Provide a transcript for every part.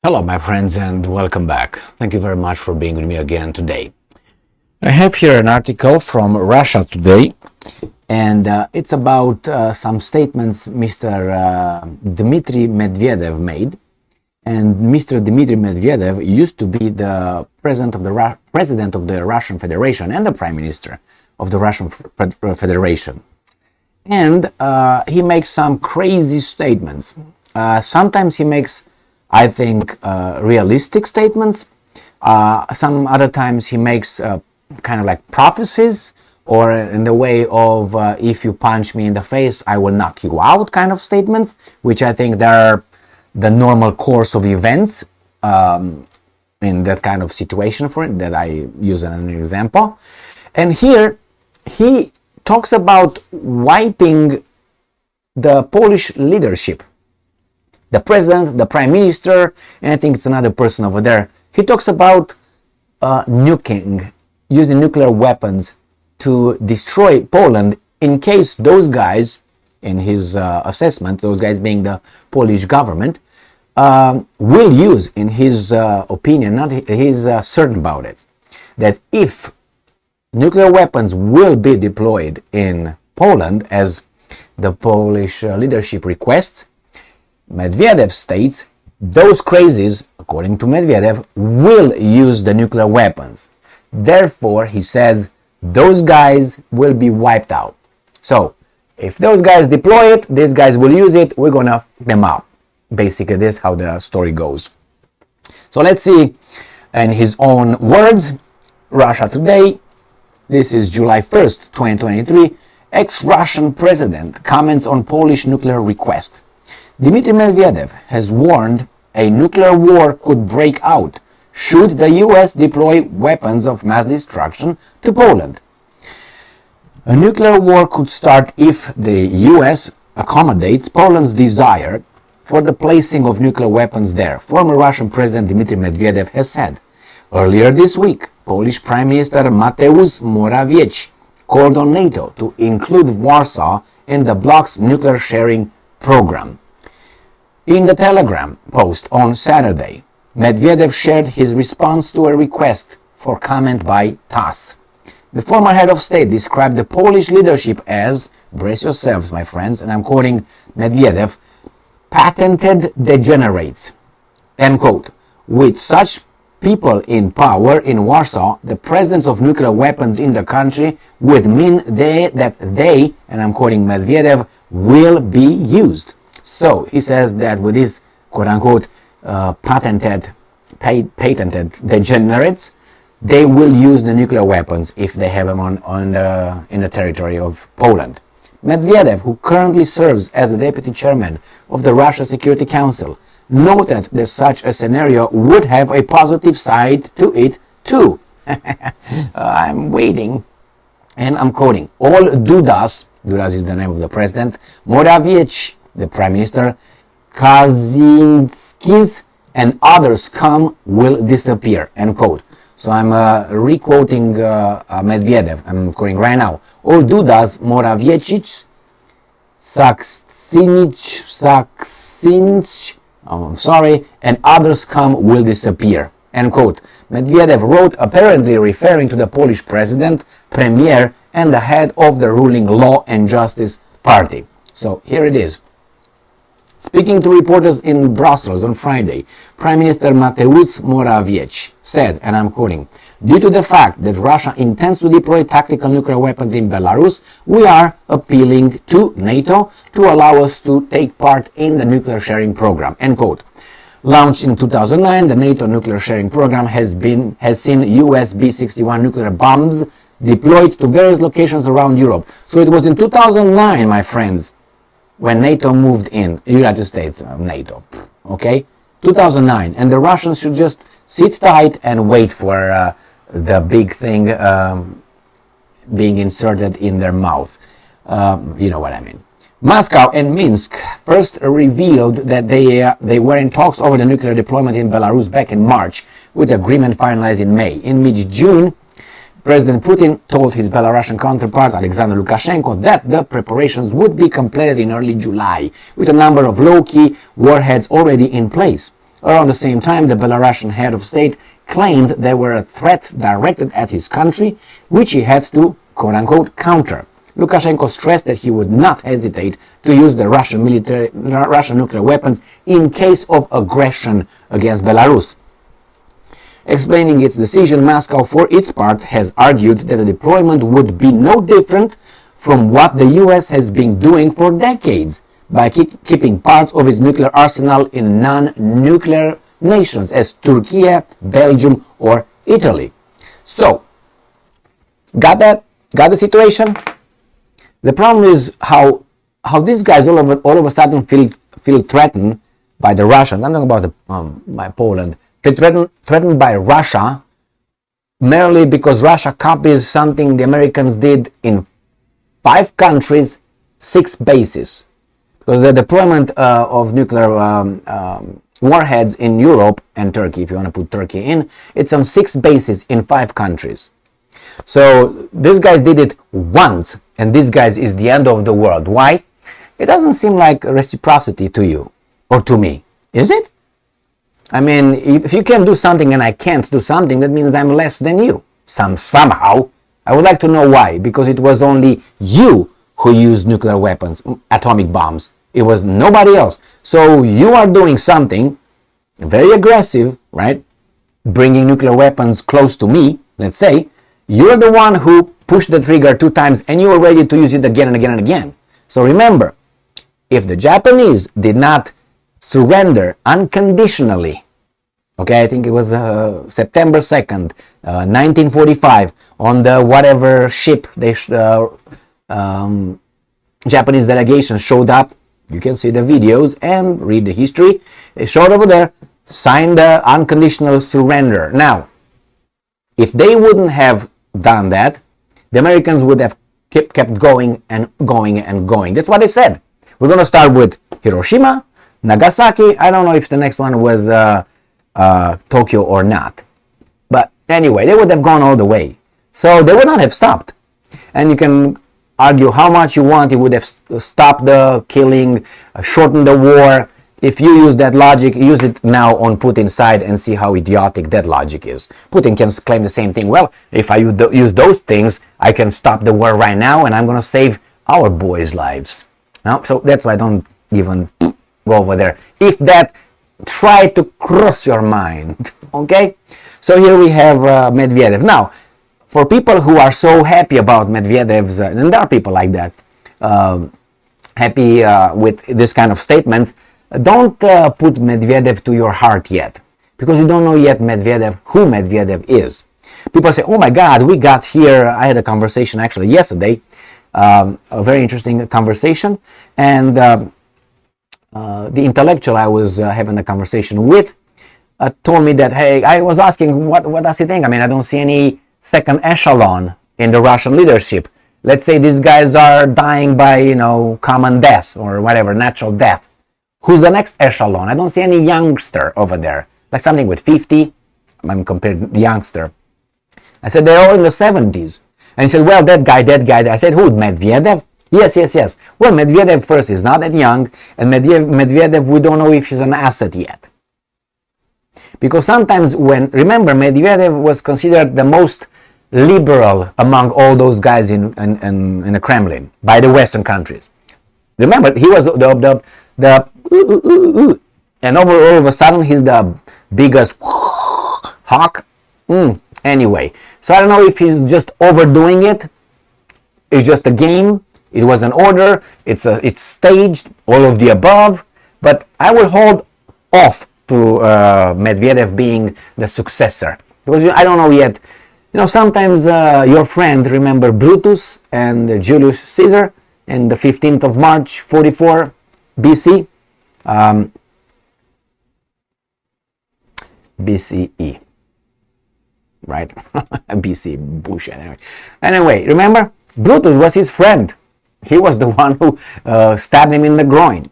Hello, my friends, and welcome back. Thank you very much for being with me again today. I have here an article from Russia Today, and it's about some statements Mr. Dmitry Medvedev made. And Mr. Dmitry Medvedev used to be the president of the Russian Federation and the Prime Minister of the Russian Federation. And he makes some crazy statements. Sometimes he makes, I think, realistic statements. Some other times he makes kind of like prophecies, or in the way of if you punch me in the face, I will knock you out kind of statements, which I think they are the normal course of events in that kind of situation for it, that I use as an example. And here he talks about wiping the Polish leadership. The president, the prime minister, and I think it's another person over there. He talks about nuking, using nuclear weapons to destroy Poland in case those guys, in his assessment, those guys being the Polish government, will use, in his opinion, not he's certain about it, that if nuclear weapons will be deployed in Poland as the Polish leadership requests, Medvedev states those crazies, according to Medvedev, will use the nuclear weapons. Therefore, he says, those guys will be wiped out. So, if those guys deploy it, these guys will use it, we're gonna fuck them up. Basically, this is how the story goes. So let's see, in his own words, Russia Today, this is July 1st, 2023, ex-Russian president comments on Polish nuclear request. Dmitry Medvedev has warned a nuclear war could break out should the US deploy weapons of mass destruction to Poland. A nuclear war could start if the US accommodates Poland's desire for the placing of nuclear weapons there, former Russian President Dmitry Medvedev has said. Earlier this week, Polish Prime Minister Mateusz Morawiecki called on NATO to include Warsaw in the bloc's nuclear sharing program. In the Telegram post on Saturday, Medvedev shared his response to a request for comment by TASS. The former head of state described the Polish leadership as, brace yourselves my friends, and I'm quoting Medvedev, patented degenerates, end quote. With such people in power in Warsaw, the presence of nuclear weapons in the country would mean that they, and I'm quoting Medvedev, will be used. So he says that with these quote-unquote patented degenerates, they will use the nuclear weapons if they have them in the territory of Poland. Medvedev, who currently serves as the deputy chairman of the Russia Security Council, noted that such a scenario would have a positive side to it too. I'm waiting, and I'm quoting, all Dudas is the name of the president, Morawiecki, the prime minister, Kaczynski's, and others come will disappear, end quote. So I'm re-quoting Medvedev. I'm quoting right now. All Dudas, Morawiecki, Saksynich, I'm sorry, and others come will disappear, end quote. Medvedev wrote, apparently referring to the Polish president, premier, and the head of the ruling Law and Justice Party. So here it is. Speaking to reporters in Brussels on Friday, Prime Minister Mateusz Morawiecki said, and I'm quoting, due to the fact that Russia intends to deploy tactical nuclear weapons in Belarus, we are appealing to NATO to allow us to take part in the nuclear sharing program, end quote. Launched in 2009, the NATO nuclear sharing program has seen US B-61 nuclear bombs deployed to various locations around Europe. So it was in 2009, my friends, when NATO moved in, United States, NATO, okay? 2009, and the Russians should just sit tight and wait for the big thing being inserted in their mouth. You know what I mean. Moscow and Minsk first revealed that they were in talks over the nuclear deployment in Belarus back in March, with agreement finalized in May. In mid-June, President Putin told his Belarusian counterpart Alexander Lukashenko that the preparations would be completed in early July, with a number of low-key warheads already in place. Around the same time, the Belarusian head of state claimed there were a threat directed at his country, which he had to, quote-unquote, counter. Lukashenko stressed that he would not hesitate to use the Russian nuclear weapons in case of aggression against Belarus. Explaining its decision, Moscow, for its part, has argued that the deployment would be no different from what the US has been doing for decades, by keeping parts of its nuclear arsenal in non-nuclear nations as Turkey, Belgium, or Italy. So, got that? Got the situation? The problem is how these guys all of a sudden feel threatened by the Russians. I'm talking about by Poland. Feel threatened by Russia merely because Russia copies something the Americans did in 5 countries, 6 bases. Because the deployment of nuclear warheads in Europe and Turkey, if you want to put Turkey in, it's on 6 bases in 5 countries. So these guys did it once, and these guys is the end of the world. Why? It doesn't seem like reciprocity to you or to me, is it? I mean, if you can do something and I can't do something, that means I'm less than you. Somehow. I would like to know why. Because it was only you who used nuclear weapons, atomic bombs. It was nobody else. So you are doing something very aggressive, right? Bringing nuclear weapons close to me, let's say. You're the one who pushed the trigger 2 times and you were ready to use it again and again and again. So remember, if the Japanese did not surrender unconditionally, okay, I think it was September 2nd, 1945, on the whatever ship they Japanese delegation showed up. You can see the videos and read the history. They showed over there, signed the unconditional surrender. Now, if they wouldn't have done that, the Americans would have kept going and going and going. That's what they said. We're going to start with Hiroshima, Nagasaki. I don't know if the next one was Tokyo or not. But anyway, they would have gone all the way. So they would not have stopped. And you can argue how much you want. It would have stopped the killing, shortened the war. If you use that logic, use it now on Putin's side and see how idiotic that logic is. Putin can claim the same thing. Well, if I use those things, I can stop the war right now and I'm going to save our boys' lives. Now, so that's why I don't even go over there. If that, try to cross your mind. Okay? So here we have Medvedev. Now, for people who are so happy about Medvedev's, and there are people like that, happy with this kind of statements, don't put Medvedev to your heart yet, because you don't know yet Medvedev, who Medvedev is. People say, oh my God, we got here. I had a conversation actually yesterday, a very interesting conversation, and the intellectual I was having a conversation with told me that, hey, I was asking, what does he think? I mean, I don't see any second echelon in the Russian leadership. Let's say these guys are dying by, common death or whatever, natural death. Who's the next echelon? I don't see any youngster over there. Like something with 50. I'm compared to youngster. I said, they're all in the 70s. And he said, well, that guy. I said, who? Medvedev? Yes. Well, Medvedev first is not that young. And Medvedev, we don't know if he's an asset yet. Because sometimes remember, Medvedev was considered the most liberal among all those guys in the Kremlin by the Western countries. Remember, he was and all of a sudden he's the biggest hawk. Anyway, so I don't know if he's just overdoing it. It's just a game. It was an order. It's staged. All of the above. But I will hold off to Medvedev being the successor, because I don't know yet. Sometimes your friend, remember Brutus and Julius Caesar, and the 15th of March 44 BC, BCE, right? BC, bullshit. Anyway, remember, Brutus was his friend. He was the one who stabbed him in the groin.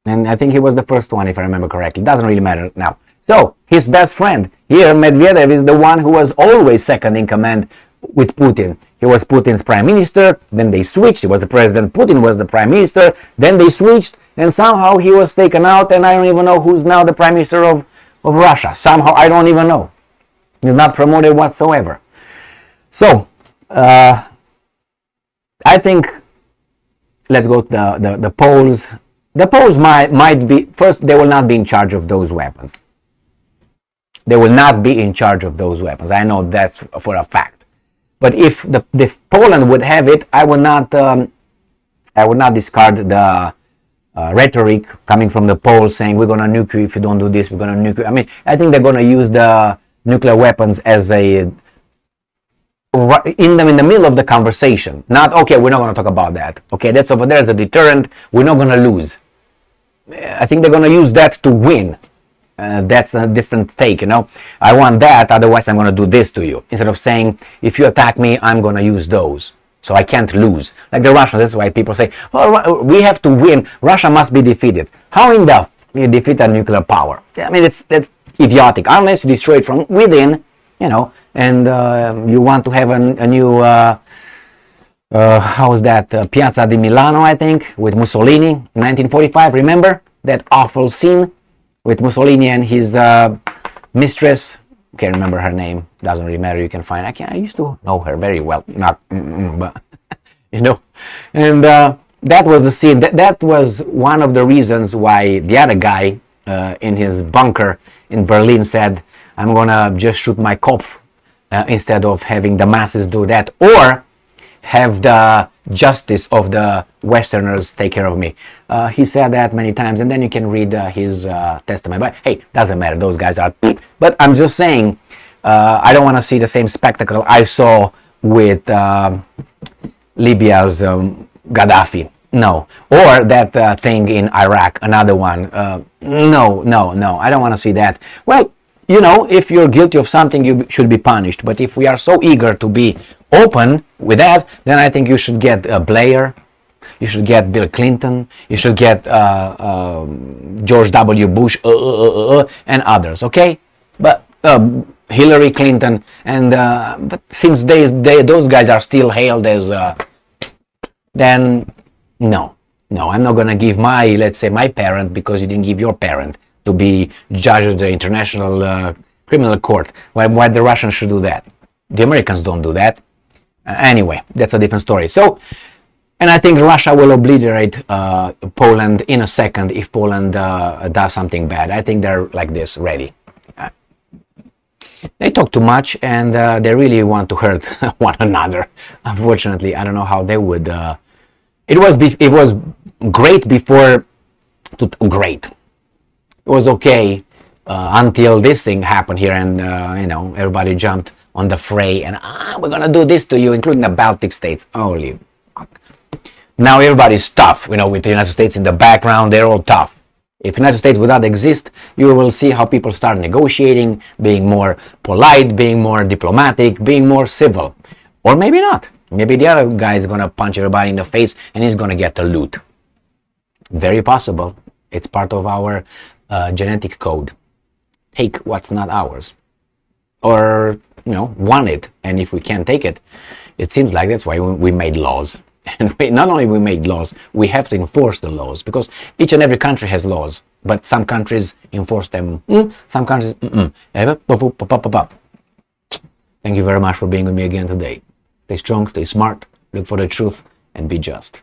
And I think he was the first one, if I remember correctly. It doesn't really matter now. So, his best friend. Here, Medvedev is the one who was always second in command with Putin. He was Putin's prime minister, then they switched. He was the president, Putin was the prime minister, then they switched, and somehow he was taken out, and I don't even know who's now the prime minister of Russia. Somehow, I don't even know. He's not promoted whatsoever. So, I think, let's go to the Poles. The Poles might be, first, they will not be in charge of those weapons. They will not be in charge of those weapons. I know that's for a fact. But if Poland would have it, I would not discard the rhetoric coming from the Poles saying we're gonna nuke you if you don't do this. We're gonna nuke you. I mean, I think they're gonna use the nuclear weapons as in the middle of the conversation. Not okay. We're not gonna talk about that. Okay, that's over there as a deterrent. We're not gonna lose. I think they're gonna use that to win. That's a different take, you know. I want that, otherwise I'm going to do this to you. Instead of saying, if you attack me, I'm going to use those. So I can't lose. Like the Russians, that's why people say, oh, we have to win. Russia must be defeated. How in the you defeat a nuclear power? I mean, that's idiotic. Unless you destroy it from within, you know, and you want to have a new, how was that? Piazza di Milano, I think, with Mussolini, 1945. Remember that awful scene? With Mussolini and his mistress, can't remember her name, doesn't really matter, you can find, I used to know her very well, not, but, you know, and that was the scene, that was one of the reasons why the other guy in his bunker in Berlin said, I'm gonna just shoot my Kopf instead of having the masses do that, or have the justice of the Westerners take care of me. He said that many times, and then you can read his testament. But hey, doesn't matter, those guys are... But I'm just saying, I don't want to see the same spectacle I saw with Libya's Gaddafi. No. Or that thing in Iraq, another one. No, I don't want to see that. Well, you know, if you're guilty of something, you should be punished. But if we are so eager to be open with that, then I think you should get Blair, you should get Bill Clinton, you should get George W. Bush, and others, okay? But Hillary Clinton, and but since those guys are still hailed as, then no, I'm not gonna give my, let's say, my parent, because you didn't give your parent to be judge of the International Criminal Court. Why the Russians should do that? The Americans don't do that. Anyway, that's a different story. So, and I think Russia will obliterate Poland in a second if Poland does something bad. I think they're like this, ready. They talk too much, and they really want to hurt one another. Unfortunately, I don't know how they would. It was great before. Great. It was okay until this thing happened here, and you know, everybody jumped on the fray, and we're gonna do this to you, including the Baltic states. Holy fuck. Now everybody's tough, you know, with the United States in the background, they're all tough. If the United States would not exist, you will see how people start negotiating, being more polite, being more diplomatic, being more civil. Or maybe not. Maybe the other guy is gonna punch everybody in the face and he's gonna get the loot. Very possible. It's part of our genetic code. Take what's not ours. Or, you know, want it, and if we can't take it, it seems like that's why we made laws. And not only we made laws, we have to enforce the laws, because each and every country has laws, but some countries enforce them, some countries Thank you very much for being with me again today. Stay strong, stay smart, look for the truth, and be just.